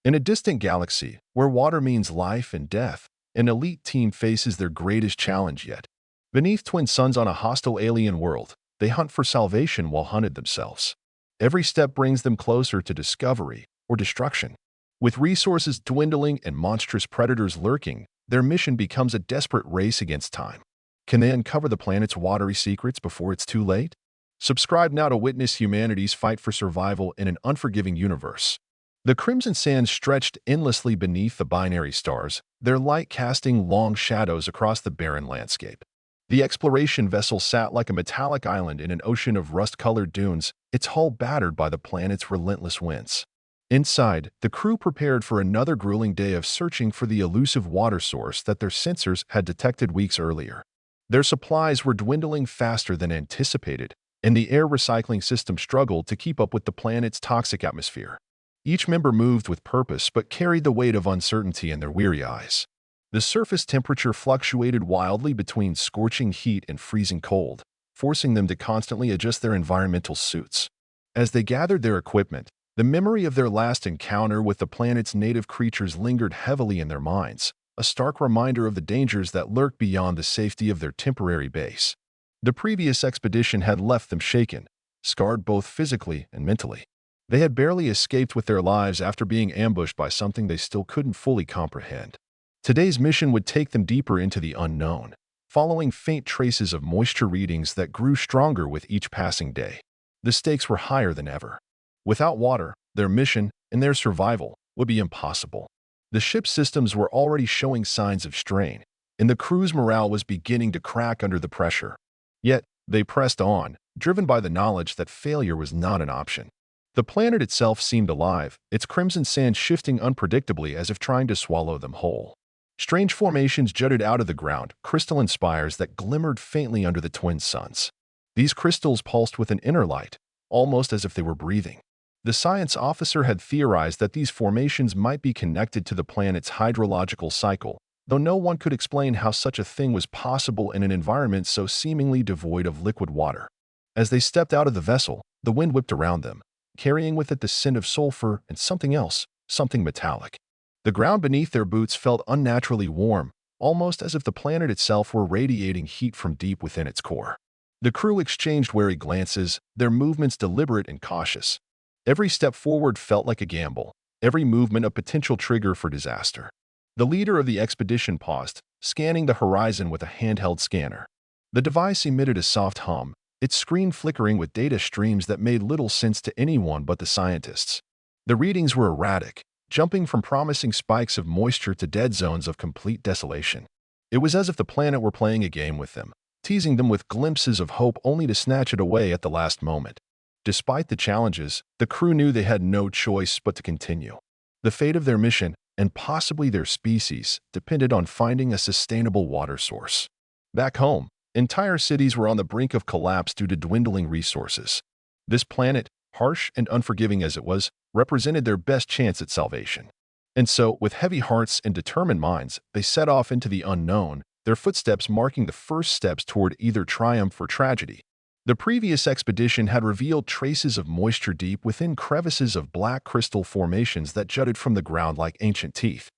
In a distant galaxy, where water means life and death, an elite team faces their greatest challenge yet. Beneath twin suns on a hostile alien world, they hunt for salvation while hunted themselves. Every step brings them closer to discovery or destruction. With resources dwindling and monstrous predators lurking, their mission becomes a desperate race against time. Can they uncover the planet's watery secrets before it's too late? Subscribe now to witness humanity's fight for survival in an unforgiving universe. The crimson sands stretched endlessly beneath the binary stars, their light casting long shadows across the barren landscape. The exploration vessel sat like a metallic island in an ocean of rust-colored dunes, its hull battered by the planet's relentless winds. Inside, the crew prepared for another grueling day of searching for the elusive water source that their sensors had detected weeks earlier. Their supplies were dwindling faster than anticipated, and the air recycling system struggled to keep up with the planet's toxic atmosphere. Each member moved with purpose but carried the weight of uncertainty in their weary eyes. The surface temperature fluctuated wildly between scorching heat and freezing cold, forcing them to constantly adjust their environmental suits. As they gathered their equipment, the memory of their last encounter with the planet's native creatures lingered heavily in their minds, a stark reminder of the dangers that lurk beyond the safety of their temporary base. The previous expedition had left them shaken, scarred both physically and mentally. They had barely escaped with their lives after being ambushed by something they still couldn't fully comprehend. Today's mission would take them deeper into the unknown, following faint traces of moisture readings that grew stronger with each passing day. The stakes were higher than ever. Without water, their mission and their survival would be impossible. The ship's systems were already showing signs of strain, and the crew's morale was beginning to crack under the pressure. Yet, they pressed on, driven by the knowledge that failure was not an option. The planet itself seemed alive, its crimson sand shifting unpredictably as if trying to swallow them whole. Strange formations jutted out of the ground, crystalline spires that glimmered faintly under the twin suns. These crystals pulsed with an inner light, almost as if they were breathing. The science officer had theorized that these formations might be connected to the planet's hydrological cycle, though no one could explain how such a thing was possible in an environment so seemingly devoid of liquid water. As they stepped out of the vessel, the wind whipped around them, carrying with it the scent of sulfur and something else, something metallic. The ground beneath their boots felt unnaturally warm, almost as if the planet itself were radiating heat from deep within its core. The crew exchanged wary glances, their movements deliberate and cautious. Every step forward felt like a gamble, every movement a potential trigger for disaster. The leader of the expedition paused, scanning the horizon with a handheld scanner. The device emitted a soft hum, its screen flickering with data streams that made little sense to anyone but the scientists. The readings were erratic, jumping from promising spikes of moisture to dead zones of complete desolation. It was as if the planet were playing a game with them, teasing them with glimpses of hope only to snatch it away at the last moment. Despite the challenges, the crew knew they had no choice but to continue. The fate of their mission, and possibly their species, depended on finding a sustainable water source. Back home, entire cities were on the brink of collapse due to dwindling resources. This planet, harsh and unforgiving as it was, represented their best chance at salvation. And so, with heavy hearts and determined minds, they set off into the unknown, their footsteps marking the first steps toward either triumph or tragedy. The previous expedition had revealed traces of moisture deep within crevices of black crystal formations that jutted from the ground like ancient teeth.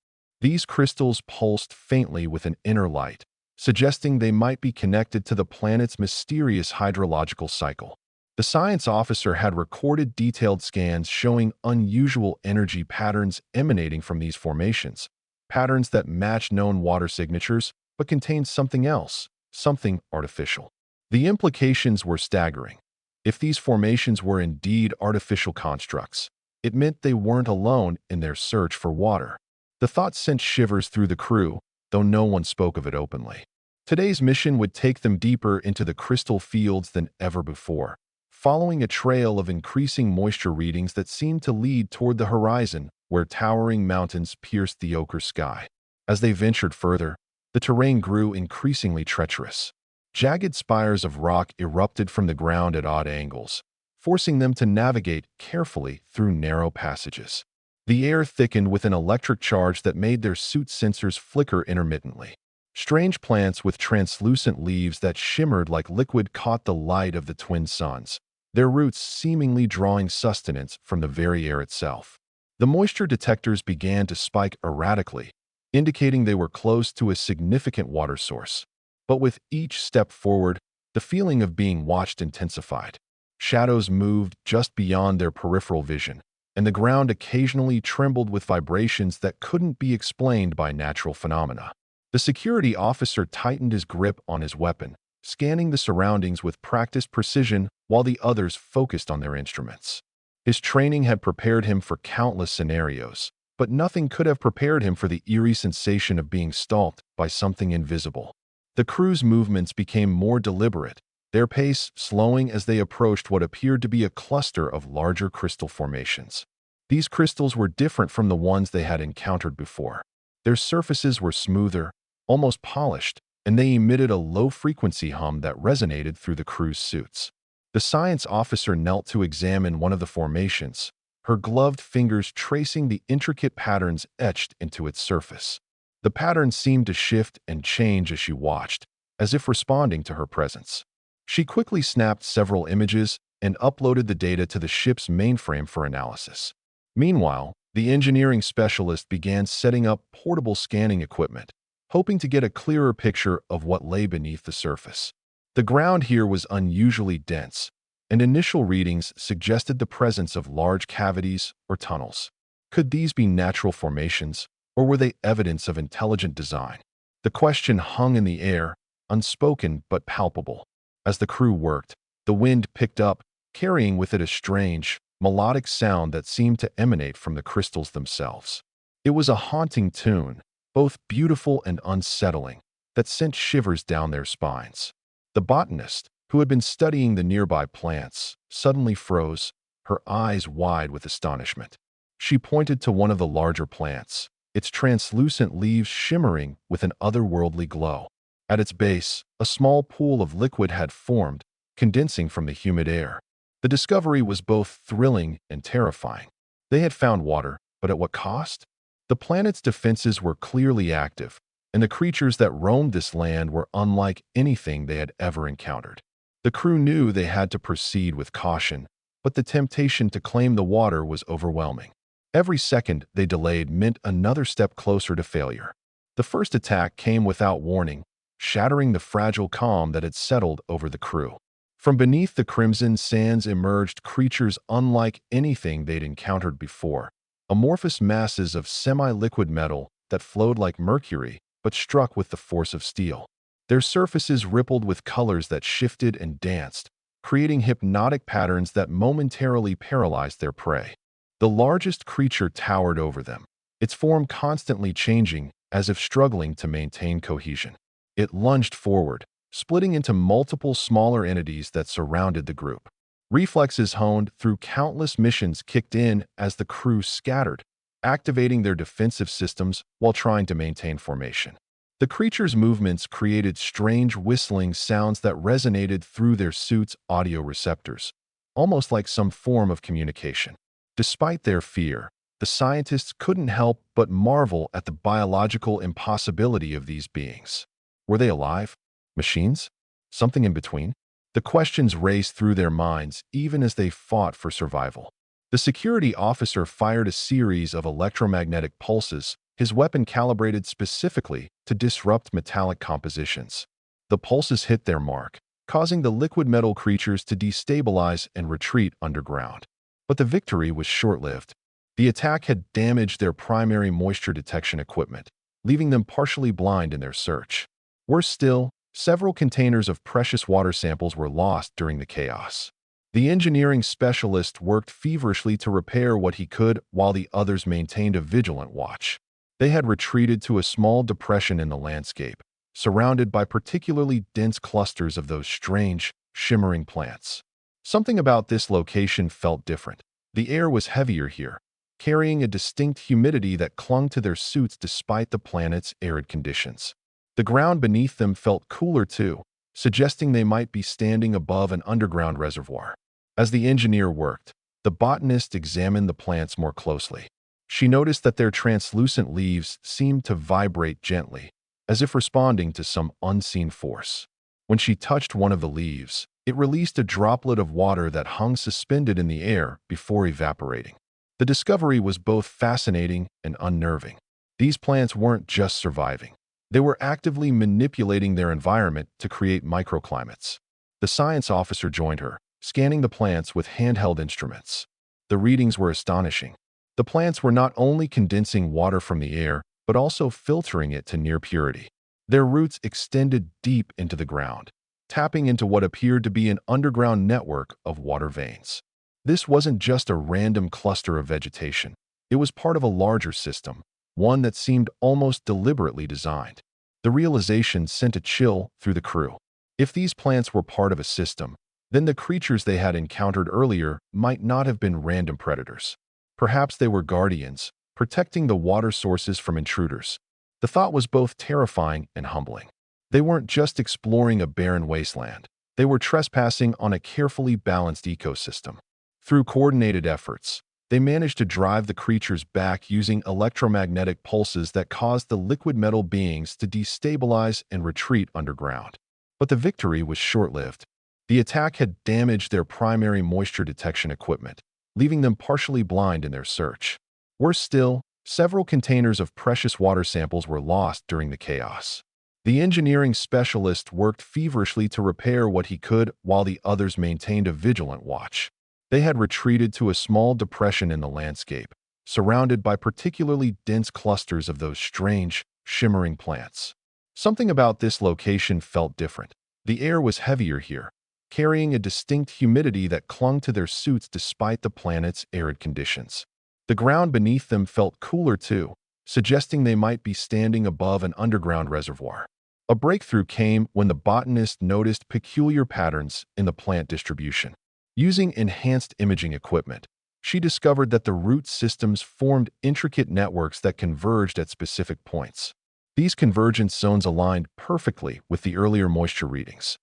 These crystals pulsed faintly with an inner light, suggesting they might be connected to the planet's mysterious hydrological cycle. The science officer had recorded detailed scans showing unusual energy patterns emanating from these formations, patterns that matched known water signatures but contained something else, something artificial. The implications were staggering. If these formations were indeed artificial constructs, it meant they weren't alone in their search for water. The thought sent shivers through the crew, though no one spoke of it openly. Today's mission would take them deeper into the crystal fields than ever before, following a trail of increasing moisture readings that seemed to lead toward the horizon, where towering mountains pierced the ochre sky. As they ventured further, the terrain grew increasingly treacherous. Jagged spires of rock erupted from the ground at odd angles, forcing them to navigate carefully through narrow passages. The air thickened with an electric charge that made their suit sensors flicker intermittently. Strange plants with translucent leaves that shimmered like liquid caught the light of the twin suns, their roots seemingly drawing sustenance from the very air itself. The moisture detectors began to spike erratically, indicating they were close to a significant water source. But with each step forward, the feeling of being watched intensified. Shadows moved just beyond their peripheral vision, and the ground occasionally trembled with vibrations that couldn't be explained by natural phenomena. The security officer tightened his grip on his weapon, scanning the surroundings with practiced precision while the others focused on their instruments. His training had prepared him for countless scenarios, but nothing could have prepared him for the eerie sensation of being stalked by something invisible. The crew's movements became more deliberate, their pace slowing as they approached what appeared to be a cluster of larger crystal formations. These crystals were different from the ones they had encountered before. Their surfaces were smoother, almost polished, and they emitted a low-frequency hum that resonated through the crew's suits. The science officer knelt to examine one of the formations, her gloved fingers tracing the intricate patterns etched into its surface. The pattern seemed to shift and change as she watched, as if responding to her presence. She quickly snapped several images and uploaded the data to the ship's mainframe for analysis. Meanwhile, the engineering specialist began setting up portable scanning equipment, hoping to get a clearer picture of what lay beneath the surface. The ground here was unusually dense, and initial readings suggested the presence of large cavities or tunnels. Could these be natural formations, or were they evidence of intelligent design? The question hung in the air, unspoken but palpable. As the crew worked, the wind picked up, carrying with it a strange, melodic sound that seemed to emanate from the crystals themselves. It was a haunting tune, both beautiful and unsettling, that sent shivers down their spines. The botanist, who had been studying the nearby plants, suddenly froze, her eyes wide with astonishment. She pointed to one of the larger plants, its translucent leaves shimmering with an otherworldly glow. At its base, a small pool of liquid had formed, condensing from the humid air. The discovery was both thrilling and terrifying. They had found water, but at what cost? The planet's defenses were clearly active, and the creatures that roamed this land were unlike anything they had ever encountered. The crew knew they had to proceed with caution, but the temptation to claim the water was overwhelming. Every second they delayed meant another step closer to failure. The first attack came without warning, shattering the fragile calm that had settled over the crew. From beneath the crimson sands emerged creatures unlike anything they'd encountered before, amorphous masses of semi-liquid metal that flowed like mercury but struck with the force of steel. Their surfaces rippled with colors that shifted and danced, creating hypnotic patterns that momentarily paralyzed their prey. The largest creature towered over them, its form constantly changing as if struggling to maintain cohesion. It lunged forward, splitting into multiple smaller entities that surrounded the group. Reflexes honed through countless missions kicked in as the crew scattered, activating their defensive systems while trying to maintain formation. The creature's movements created strange whistling sounds that resonated through their suits' audio receptors, almost like some form of communication. Despite their fear, the scientists couldn't help but marvel at the biological impossibility of these beings. Were they alive? Machines? Something in between? The questions raced through their minds even as they fought for survival. The security officer fired a series of electromagnetic pulses, his weapon calibrated specifically to disrupt metallic compositions. The pulses hit their mark, causing the liquid metal creatures to destabilize and retreat underground. But the victory was short-lived. The attack had damaged their primary moisture detection equipment, leaving them partially blind in their search. Worse still, several containers of precious water samples were lost during the chaos. The engineering specialist worked feverishly to repair what he could while the others maintained a vigilant watch. They had retreated to a small depression in the landscape, surrounded by particularly dense clusters of those strange, shimmering plants. Something about this location felt different. The air was heavier here, carrying a distinct humidity that clung to their suits despite the planet's arid conditions. The ground beneath them felt cooler too, suggesting they might be standing above an underground reservoir. As the engineer worked, the botanist examined the plants more closely. She noticed that their translucent leaves seemed to vibrate gently, as if responding to some unseen force. When she touched one of the leaves, it released a droplet of water that hung suspended in the air before evaporating. The discovery was both fascinating and unnerving. These plants weren't just surviving. They were actively manipulating their environment to create microclimates. The science officer joined her, scanning the plants with handheld instruments. The readings were astonishing. The plants were not only condensing water from the air, but also filtering it to near purity. Their roots extended deep into the ground, tapping into what appeared to be an underground network of water veins. This wasn't just a random cluster of vegetation. It was part of a larger system, one that seemed almost deliberately designed. The realization sent a chill through the crew. If these plants were part of a system, then the creatures they had encountered earlier might not have been random predators. Perhaps they were guardians, protecting the water sources from intruders. The thought was both terrifying and humbling. They weren't just exploring a barren wasteland. They were trespassing on a carefully balanced ecosystem. Through coordinated efforts, they managed to drive the creatures back using electromagnetic pulses that caused the liquid metal beings to destabilize and retreat underground. But the victory was short-lived. The attack had damaged their primary moisture detection equipment, leaving them partially blind in their search. Worse still, several containers of precious water samples were lost during the chaos. The engineering specialist worked feverishly to repair what he could while the others maintained a vigilant watch. They had retreated to a small depression in the landscape, surrounded by particularly dense clusters of those strange, shimmering plants. Something about this location felt different. The air was heavier here, carrying a distinct humidity that clung to their suits despite the planet's arid conditions. The ground beneath them felt cooler too, suggesting they might be standing above an underground reservoir. A breakthrough came when the botanist noticed peculiar patterns in the plant distribution. Using enhanced imaging equipment, she discovered that the root systems formed intricate networks that converged at specific points. These convergence zones aligned perfectly with the earlier moisture readings.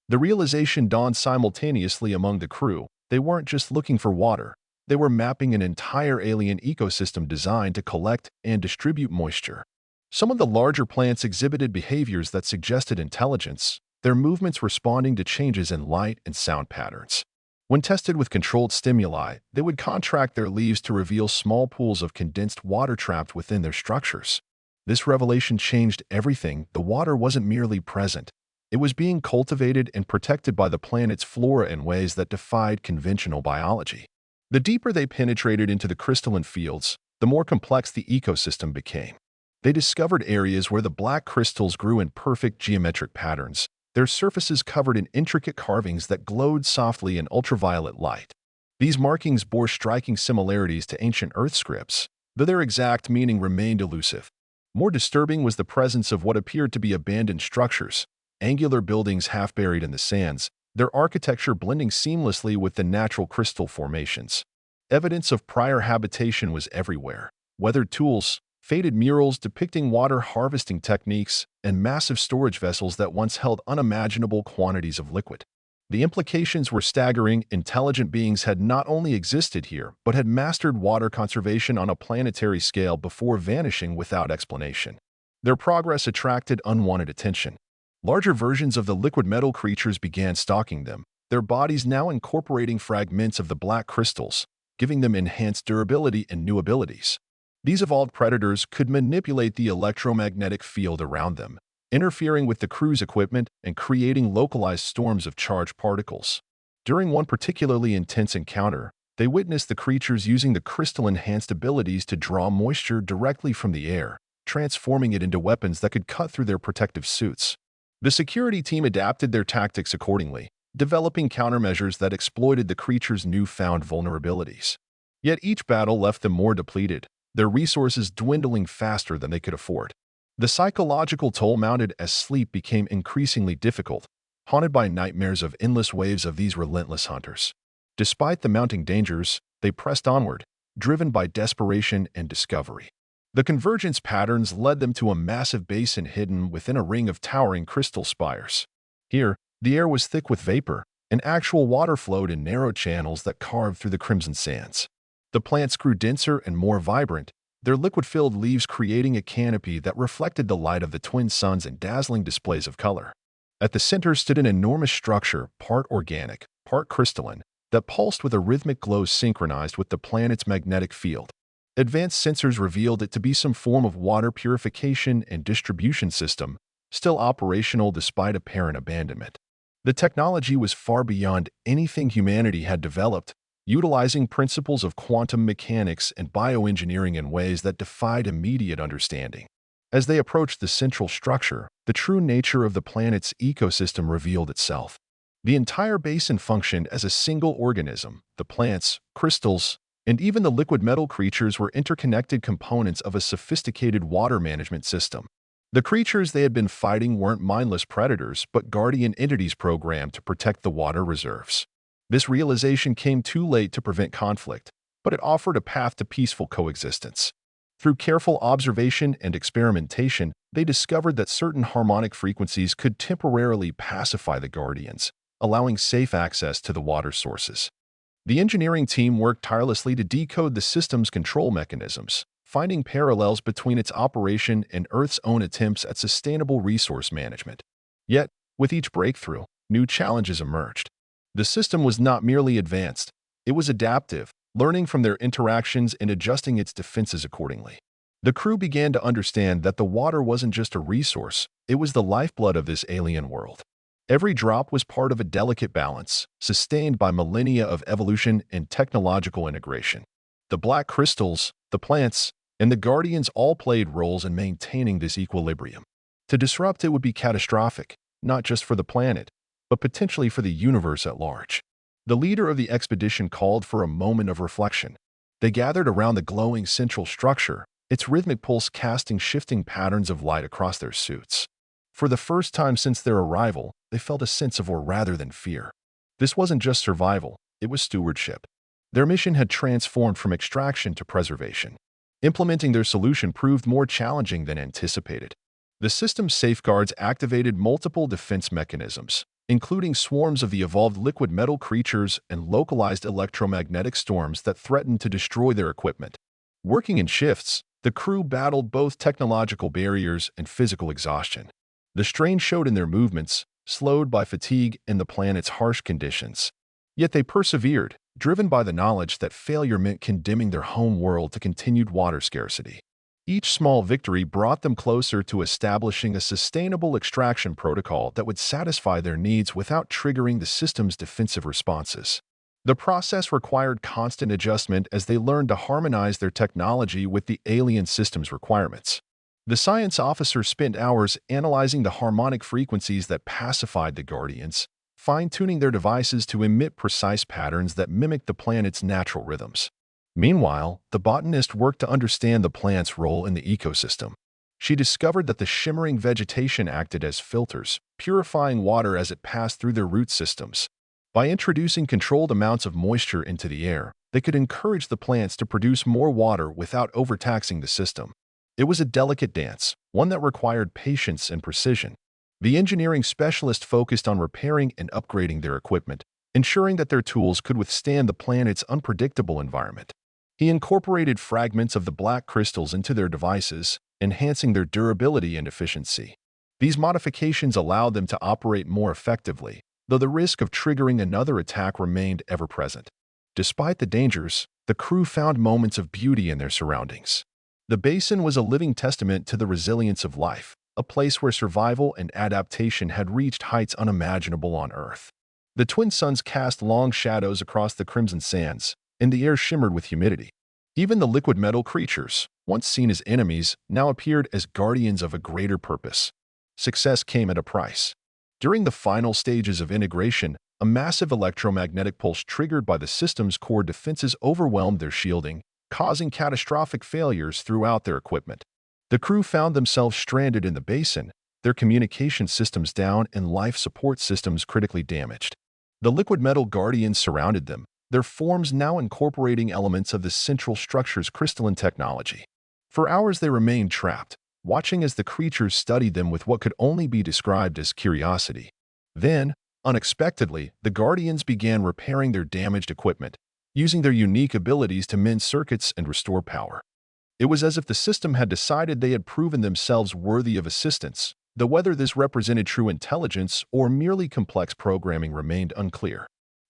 The realization dawned simultaneously among the crew. They weren't just looking for water. They were mapping an entire alien ecosystem designed to collect and distribute moisture. Some of the larger plants exhibited behaviors that suggested intelligence, their movements responding to changes in light and sound patterns. When tested with controlled stimuli, they would contract their leaves to reveal small pools of condensed water trapped within their structures. This revelation changed everything. The water wasn't merely present. It was being cultivated and protected by the planet's flora in ways that defied conventional biology. The deeper they penetrated into the crystalline fields, the more complex the ecosystem became. They discovered areas where the black crystals grew in perfect geometric patterns, their surfaces covered in intricate carvings that glowed softly in ultraviolet light. These markings bore striking similarities to ancient Earth scripts, though their exact meaning remained elusive. More disturbing was the presence of what appeared to be abandoned structures, angular buildings half buried in the sands, their architecture blending seamlessly with the natural crystal formations. Evidence of prior habitation was everywhere. Weathered tools, faded murals depicting water harvesting techniques, and massive storage vessels that once held unimaginable quantities of liquid. The implications were staggering. Intelligent beings had not only existed here, but had mastered water conservation on a planetary scale before vanishing without explanation. Their progress attracted unwanted attention. Larger versions of the liquid metal creatures began stalking them, their bodies now incorporating fragments of the black crystals, giving them enhanced durability and new abilities. These evolved predators could manipulate the electromagnetic field around them, interfering with the crew's equipment and creating localized storms of charged particles. During one particularly intense encounter, they witnessed the creatures using the crystal-enhanced abilities to draw moisture directly from the air, transforming it into weapons that could cut through their protective suits. The security team adapted their tactics accordingly, developing countermeasures that exploited the creatures' newfound vulnerabilities. Yet each battle left them more depleted, their resources dwindling faster than they could afford. The psychological toll mounted as sleep became increasingly difficult, haunted by nightmares of endless waves of these relentless hunters. Despite the mounting dangers, they pressed onward, driven by desperation and discovery. The convergence patterns led them to a massive basin hidden within a ring of towering crystal spires. Here, the air was thick with vapor, and actual water flowed in narrow channels that carved through the crimson sands. The plants grew denser and more vibrant, their liquid-filled leaves creating a canopy that reflected the light of the twin suns in dazzling displays of color. At the center stood an enormous structure, part organic, part crystalline, that pulsed with a rhythmic glow synchronized with the planet's magnetic field. Advanced sensors revealed it to be some form of water purification and distribution system, still operational despite apparent abandonment. The technology was far beyond anything humanity had developed, utilizing principles of quantum mechanics and bioengineering in ways that defied immediate understanding. As they approached the central structure, the true nature of the planet's ecosystem revealed itself. The entire basin functioned as a single organism. The plants, crystals, and even the liquid metal creatures were interconnected components of a sophisticated water management system. The creatures they had been fighting weren't mindless predators, but guardian entities programmed to protect the water reserves. This realization came too late to prevent conflict, but it offered a path to peaceful coexistence. Through careful observation and experimentation, they discovered that certain harmonic frequencies could temporarily pacify the guardians, allowing safe access to the water sources. The engineering team worked tirelessly to decode the system's control mechanisms, finding parallels between its operation and Earth's own attempts at sustainable resource management. Yet, with each breakthrough, new challenges emerged. The system was not merely advanced, it was adaptive, learning from their interactions and adjusting its defenses accordingly. The crew began to understand that the water wasn't just a resource, it was the lifeblood of this alien world. Every drop was part of a delicate balance, sustained by millennia of evolution and technological integration. The black crystals, the plants, and the guardians all played roles in maintaining this equilibrium. To disrupt it would be catastrophic, not just for the planet, but potentially for the universe at large. The leader of the expedition called for a moment of reflection. They gathered around the glowing central structure, its rhythmic pulse casting shifting patterns of light across their suits. For the first time since their arrival, they felt a sense of awe rather than fear. This wasn't just survival, it was stewardship. Their mission had transformed from extraction to preservation. Implementing their solution proved more challenging than anticipated. The system's safeguards activated multiple defense mechanisms, including swarms of the evolved liquid metal creatures and localized electromagnetic storms that threatened to destroy their equipment. Working in shifts, the crew battled both technological barriers and physical exhaustion. The strain showed in their movements, slowed by fatigue and the planet's harsh conditions. Yet they persevered, driven by the knowledge that failure meant condemning their home world to continued water scarcity. Each small victory brought them closer to establishing a sustainable extraction protocol that would satisfy their needs without triggering the system's defensive responses. The process required constant adjustment as they learned to harmonize their technology with the alien system's requirements. The science officer spent hours analyzing the harmonic frequencies that pacified the Guardians, fine-tuning their devices to emit precise patterns that mimicked the planet's natural rhythms. Meanwhile, the botanist worked to understand the plant's role in the ecosystem. She discovered that the shimmering vegetation acted as filters, purifying water as it passed through their root systems. By introducing controlled amounts of moisture into the air, they could encourage the plants to produce more water without overtaxing the system. It was a delicate dance, one that required patience and precision. The engineering specialist focused on repairing and upgrading their equipment, ensuring that their tools could withstand the planet's unpredictable environment. He incorporated fragments of the black crystals into their devices, enhancing their durability and efficiency. These modifications allowed them to operate more effectively, though the risk of triggering another attack remained ever present. Despite the dangers, the crew found moments of beauty in their surroundings. The basin was a living testament to the resilience of life, a place where survival and adaptation had reached heights unimaginable on Earth. The twin suns cast long shadows across the crimson sands, and the air shimmered with humidity. Even the liquid metal creatures, once seen as enemies, now appeared as guardians of a greater purpose. Success came at a price. During the final stages of integration, a massive electromagnetic pulse triggered by the system's core defenses overwhelmed their shielding, causing catastrophic failures throughout their equipment. The crew found themselves stranded in the basin, their communication systems down and life support systems critically damaged. The liquid metal guardians surrounded them, their forms now incorporating elements of the central structure's crystalline technology. For hours they remained trapped, watching as the creatures studied them with what could only be described as curiosity. Then, unexpectedly, the guardians began repairing their damaged equipment, using their unique abilities to mend circuits and restore power. It was as if the system had decided they had proven themselves worthy of assistance, though whether this represented true intelligence or merely complex programming remained unclear.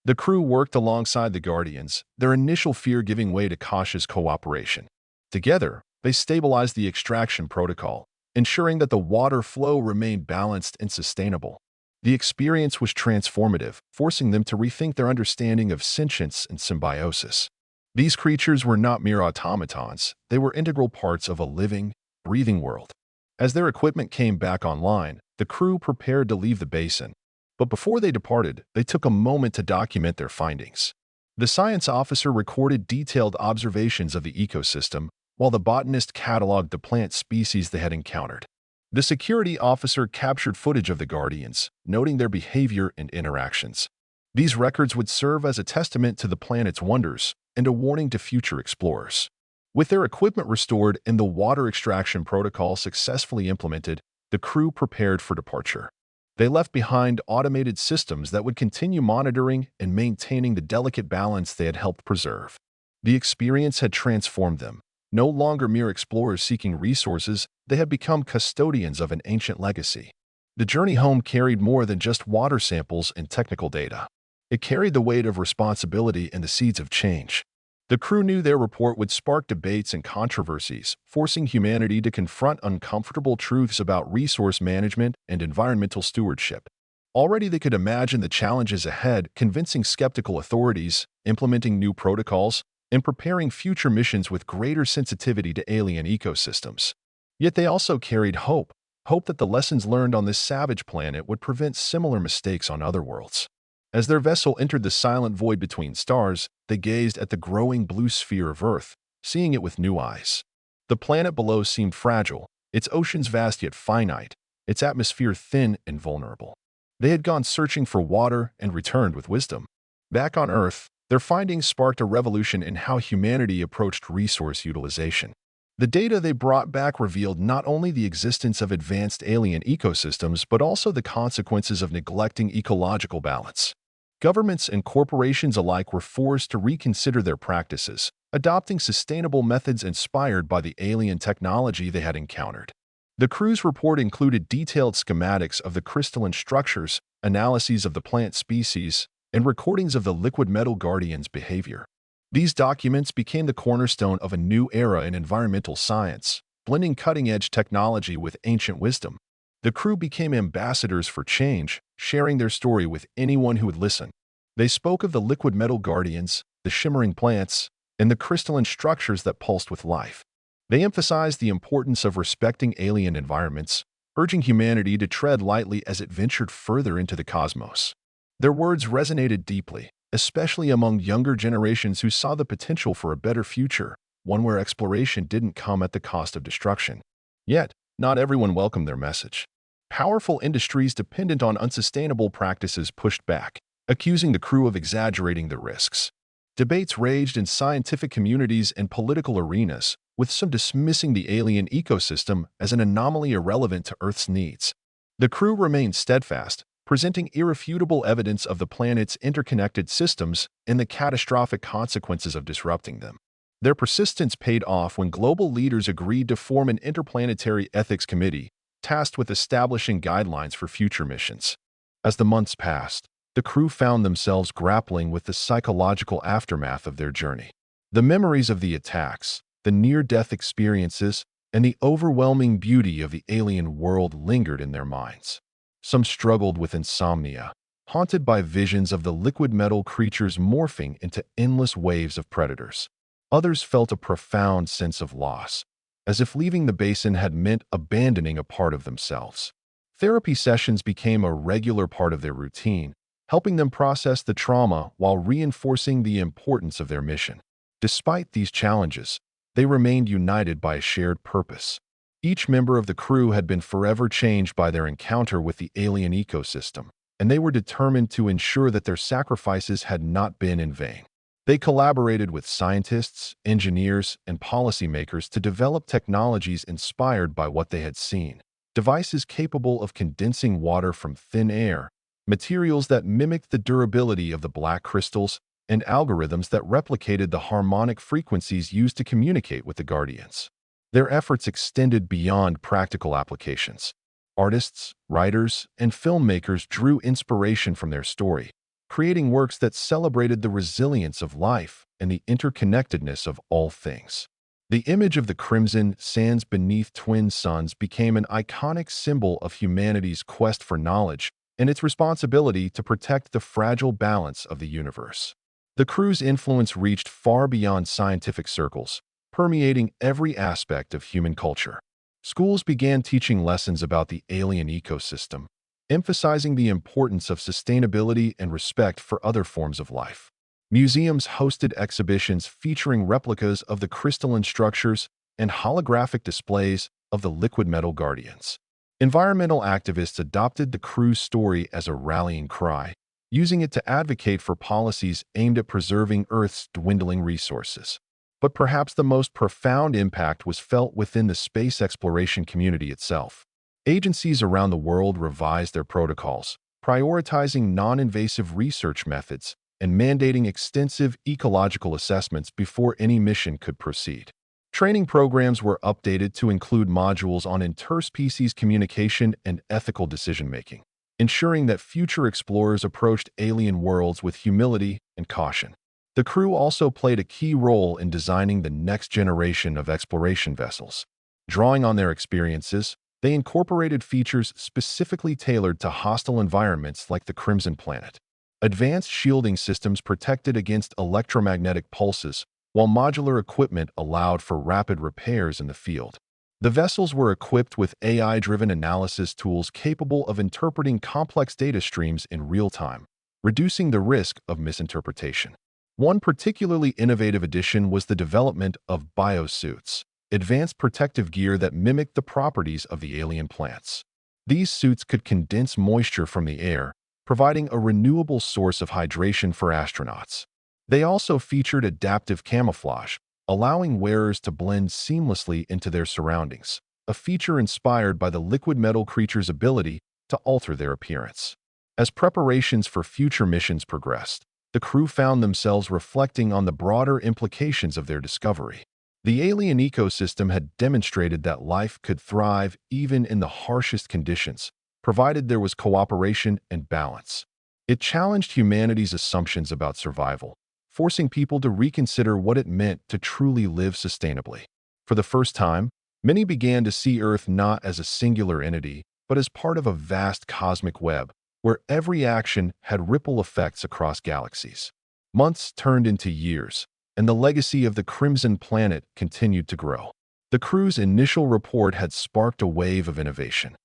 The crew worked alongside the Guardians, their initial fear giving way to cautious cooperation. Together, they stabilized the extraction protocol, ensuring that the water flow remained balanced and sustainable. The experience was transformative, forcing them to rethink their understanding of sentience and symbiosis. These creatures were not mere automatons, they were integral parts of a living, breathing world. As their equipment came back online, the crew prepared to leave the basin. But before they departed, they took a moment to document their findings. The science officer recorded detailed observations of the ecosystem, while the botanist cataloged the plant species they had encountered. The security officer captured footage of the Guardians, noting their behavior and interactions. These records would serve as a testament to the planet's wonders and a warning to future explorers. With their equipment restored and the water extraction protocol successfully implemented, the crew prepared for departure. They left behind automated systems that would continue monitoring and maintaining the delicate balance they had helped preserve. The experience had transformed them. No longer mere explorers seeking resources, they had become custodians of an ancient legacy. The journey home carried more than just water samples and technical data. It carried the weight of responsibility and the seeds of change. The crew knew their report would spark debates and controversies, forcing humanity to confront uncomfortable truths about resource management and environmental stewardship. Already they could imagine the challenges ahead, convincing skeptical authorities, implementing new protocols, and preparing future missions with greater sensitivity to alien ecosystems. Yet they also carried hope that the lessons learned on this savage planet would prevent similar mistakes on other worlds. As their vessel entered the silent void between stars, they gazed at the growing blue sphere of Earth, seeing it with new eyes. The planet below seemed fragile, its oceans vast yet finite, its atmosphere thin and vulnerable. They had gone searching for water and returned with wisdom. Back on Earth, their findings sparked a revolution in how humanity approached resource utilization. The data they brought back revealed not only the existence of advanced alien ecosystems, but also the consequences of neglecting ecological balance. Governments and corporations alike were forced to reconsider their practices, adopting sustainable methods inspired by the alien technology they had encountered. The crew's report included detailed schematics of the crystalline structures, analyses of the plant species, and recordings of the liquid metal guardians' behavior. These documents became the cornerstone of a new era in environmental science, blending cutting-edge technology with ancient wisdom. The crew became ambassadors for change, sharing their story with anyone who would listen. They spoke of the liquid metal guardians, the shimmering plants, and the crystalline structures that pulsed with life. They emphasized the importance of respecting alien environments, urging humanity to tread lightly as it ventured further into the cosmos. Their words resonated deeply, especially among younger generations who saw the potential for a better future, one where exploration didn't come at the cost of destruction. Yet, not everyone welcomed their message. Powerful industries dependent on unsustainable practices pushed back, accusing the crew of exaggerating the risks. Debates raged in scientific communities and political arenas, with some dismissing the alien ecosystem as an anomaly irrelevant to Earth's needs. The crew remained steadfast, presenting irrefutable evidence of the planet's interconnected systems and the catastrophic consequences of disrupting them. Their persistence paid off when global leaders agreed to form an interplanetary ethics committee, tasked with establishing guidelines for future missions. As the months passed, the crew found themselves grappling with the psychological aftermath of their journey. The memories of the attacks, the near-death experiences, and the overwhelming beauty of the alien world lingered in their minds. Some struggled with insomnia, haunted by visions of the liquid metal creatures morphing into endless waves of predators. Others felt a profound sense of loss, as if leaving the basin had meant abandoning a part of themselves. Therapy sessions became a regular part of their routine, helping them process the trauma while reinforcing the importance of their mission. Despite these challenges, they remained united by a shared purpose. Each member of the crew had been forever changed by their encounter with the alien ecosystem, and they were determined to ensure that their sacrifices had not been in vain. They collaborated with scientists, engineers, and policymakers to develop technologies inspired by what they had seen. Devices capable of condensing water from thin air, materials that mimicked the durability of the black crystals, and algorithms that replicated the harmonic frequencies used to communicate with the Guardians. Their efforts extended beyond practical applications. Artists, writers, and filmmakers drew inspiration from their story, creating works that celebrated the resilience of life and the interconnectedness of all things. The image of the crimson sands beneath twin suns became an iconic symbol of humanity's quest for knowledge and its responsibility to protect the fragile balance of the universe. The crew's influence reached far beyond scientific circles, permeating every aspect of human culture. Schools began teaching lessons about the alien ecosystem, emphasizing the importance of sustainability and respect for other forms of life. Museums hosted exhibitions featuring replicas of the crystalline structures and holographic displays of the liquid metal guardians. Environmental activists adopted the crew's story as a rallying cry, using it to advocate for policies aimed at preserving Earth's dwindling resources. But perhaps the most profound impact was felt within the space exploration community itself. Agencies around the world revised their protocols, prioritizing non-invasive research methods and mandating extensive ecological assessments before any mission could proceed. Training programs were updated to include modules on interspecies communication and ethical decision-making, ensuring that future explorers approached alien worlds with humility and caution. The crew also played a key role in designing the next generation of exploration vessels. Drawing on their experiences, they incorporated features specifically tailored to hostile environments like the Crimson Planet. Advanced shielding systems protected against electromagnetic pulses, while modular equipment allowed for rapid repairs in the field. The vessels were equipped with AI-driven analysis tools capable of interpreting complex data streams in real time, reducing the risk of misinterpretation. One particularly innovative addition was the development of biosuits, advanced protective gear that mimicked the properties of the alien plants. These suits could condense moisture from the air, providing a renewable source of hydration for astronauts. They also featured adaptive camouflage, allowing wearers to blend seamlessly into their surroundings, a feature inspired by the liquid metal creature's ability to alter their appearance. As preparations for future missions progressed, the crew found themselves reflecting on the broader implications of their discovery. The alien ecosystem had demonstrated that life could thrive even in the harshest conditions, provided there was cooperation and balance. It challenged humanity's assumptions about survival, forcing people to reconsider what it meant to truly live sustainably. For the first time, many began to see Earth not as a singular entity, but as part of a vast cosmic web, where every action had ripple effects across galaxies. Months turned into years, and the legacy of the Crimson Planet continued to grow. The crew's initial report had sparked a wave of innovation,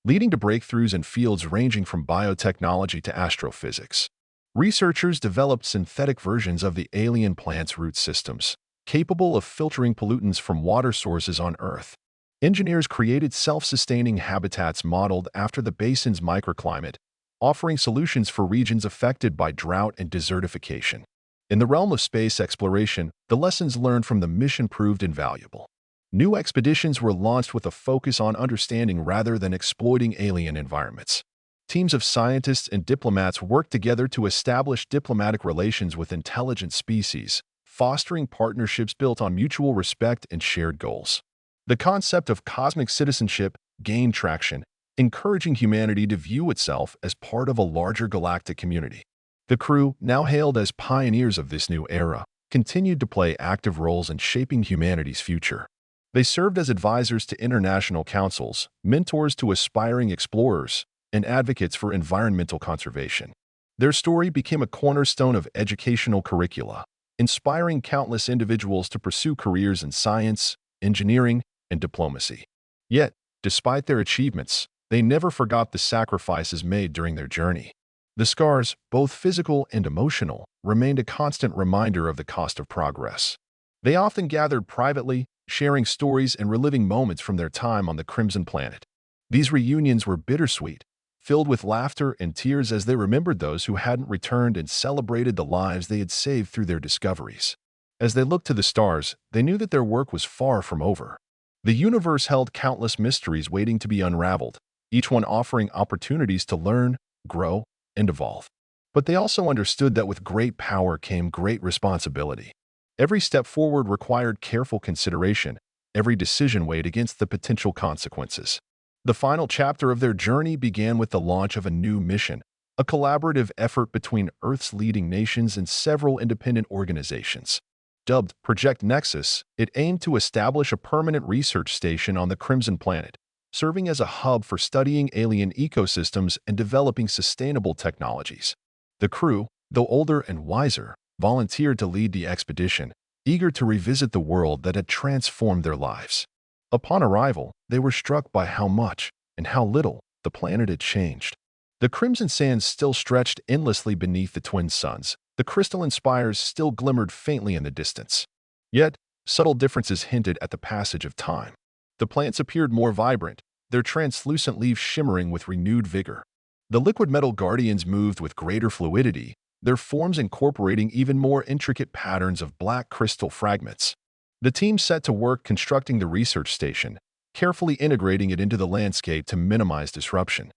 leading to breakthroughs in fields ranging from biotechnology to astrophysics. Researchers developed synthetic versions of the alien plant's root systems, capable of filtering pollutants from water sources on Earth. Engineers created self-sustaining habitats modeled after the basin's microclimate, offering solutions for regions affected by drought and desertification. In the realm of space exploration, the lessons learned from the mission proved invaluable. New expeditions were launched with a focus on understanding rather than exploiting alien environments. Teams of scientists and diplomats worked together to establish diplomatic relations with intelligent species, fostering partnerships built on mutual respect and shared goals. The concept of cosmic citizenship gained traction, encouraging humanity to view itself as part of a larger galactic community. The crew, now hailed as pioneers of this new era, continued to play active roles in shaping humanity's future. They served as advisors to international councils, mentors to aspiring explorers, and advocates for environmental conservation. Their story became a cornerstone of educational curricula, inspiring countless individuals to pursue careers in science, engineering, and diplomacy. Yet, despite their achievements, they never forgot the sacrifices made during their journey. The scars, both physical and emotional, remained a constant reminder of the cost of progress. They often gathered privately, sharing stories and reliving moments from their time on the Crimson Planet. These reunions were bittersweet, filled with laughter and tears as they remembered those who hadn't returned and celebrated the lives they had saved through their discoveries. As they looked to the stars, they knew that their work was far from over. The universe held countless mysteries waiting to be unraveled, each one offering opportunities to learn, grow, and evolve. But they also understood that with great power came great responsibility. Every step forward required careful consideration, every decision weighed against the potential consequences. The final chapter of their journey began with the launch of a new mission, a collaborative effort between Earth's leading nations and several independent organizations. Dubbed Project Nexus, it aimed to establish a permanent research station on the Crimson Planet, serving as a hub for studying alien ecosystems and developing sustainable technologies. The crew, though older and wiser, volunteered to lead the expedition, eager to revisit the world that had transformed their lives. Upon arrival, they were struck by how much, and how little, the planet had changed. The crimson sands still stretched endlessly beneath the twin suns. The crystalline spires still glimmered faintly in the distance. Yet, subtle differences hinted at the passage of time. The plants appeared more vibrant, their translucent leaves shimmering with renewed vigor. The liquid metal guardians moved with greater fluidity, their forms incorporating even more intricate patterns of black crystal fragments. The team set to work constructing the research station, carefully integrating it into the landscape to minimize disruption.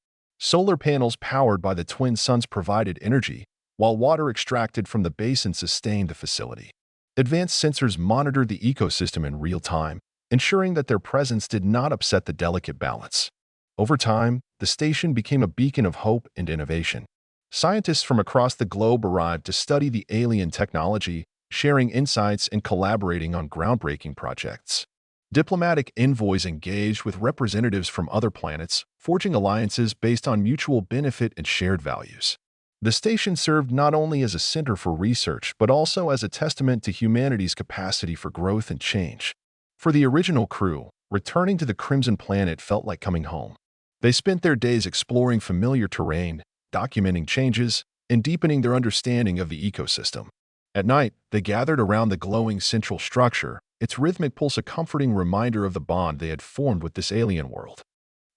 Solar panels powered by the twin suns provided energy, while water extracted from the basin sustained the facility. Advanced sensors monitored the ecosystem in real time, ensuring that their presence did not upset the delicate balance. Over time, the station became a beacon of hope and innovation. Scientists from across the globe arrived to study the alien technology, sharing insights and collaborating on groundbreaking projects. Diplomatic envoys engaged with representatives from other planets, forging alliances based on mutual benefit and shared values. The station served not only as a center for research but also as a testament to humanity's capacity for growth and change. For the original crew, returning to the Crimson Planet felt like coming home. They spent their days exploring familiar terrain, documenting changes, and deepening their understanding of the ecosystem. At night, they gathered around the glowing central structure, its rhythmic pulse a comforting reminder of the bond they had formed with this alien world.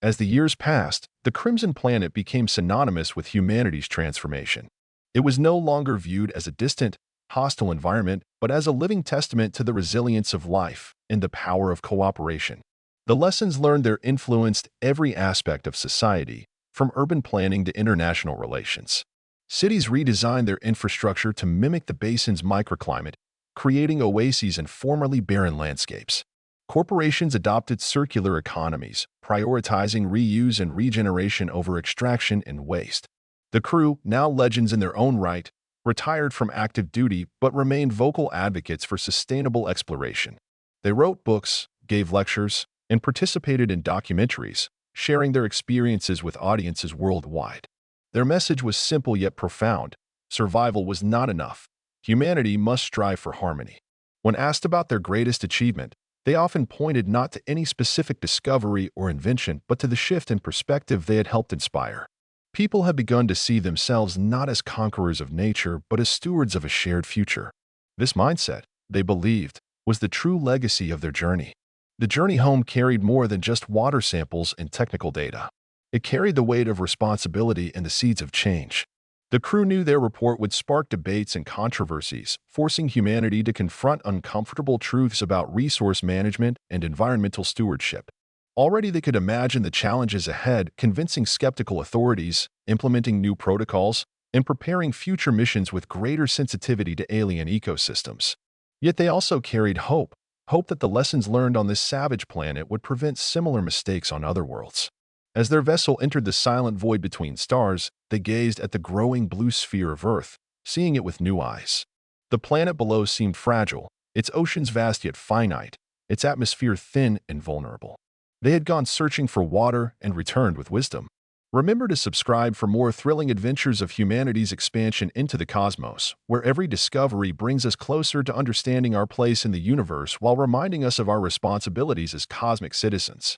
As the years passed, the Crimson Planet became synonymous with humanity's transformation. It was no longer viewed as a distant, hostile environment, but as a living testament to the resilience of life and the power of cooperation. The lessons learned there influenced every aspect of society, from urban planning to international relations. Cities redesigned their infrastructure to mimic the basin's microclimate, creating oases in formerly barren landscapes. Corporations adopted circular economies, prioritizing reuse and regeneration over extraction and waste. The crew, now legends in their own right, retired from active duty but remained vocal advocates for sustainable exploration. They wrote books, gave lectures, and participated in documentaries, sharing their experiences with audiences worldwide. Their message was simple yet profound. Survival was not enough. Humanity must strive for harmony. When asked about their greatest achievement, they often pointed not to any specific discovery or invention, but to the shift in perspective they had helped inspire. People had begun to see themselves not as conquerors of nature, but as stewards of a shared future. This mindset, they believed, was the true legacy of their journey. The journey home carried more than just water samples and technical data. It carried the weight of responsibility and the seeds of change. The crew knew their report would spark debates and controversies, forcing humanity to confront uncomfortable truths about resource management and environmental stewardship. Already they could imagine the challenges ahead, convincing skeptical authorities, implementing new protocols, and preparing future missions with greater sensitivity to alien ecosystems. Yet they also carried hope that the lessons learned on this savage planet would prevent similar mistakes on other worlds. As their vessel entered the silent void between stars, they gazed at the growing blue sphere of Earth, seeing it with new eyes. The planet below seemed fragile, its oceans vast yet finite, its atmosphere thin and vulnerable. They had gone searching for water and returned with wisdom. Remember to subscribe for more thrilling adventures of humanity's expansion into the cosmos, where every discovery brings us closer to understanding our place in the universe while reminding us of our responsibilities as cosmic citizens.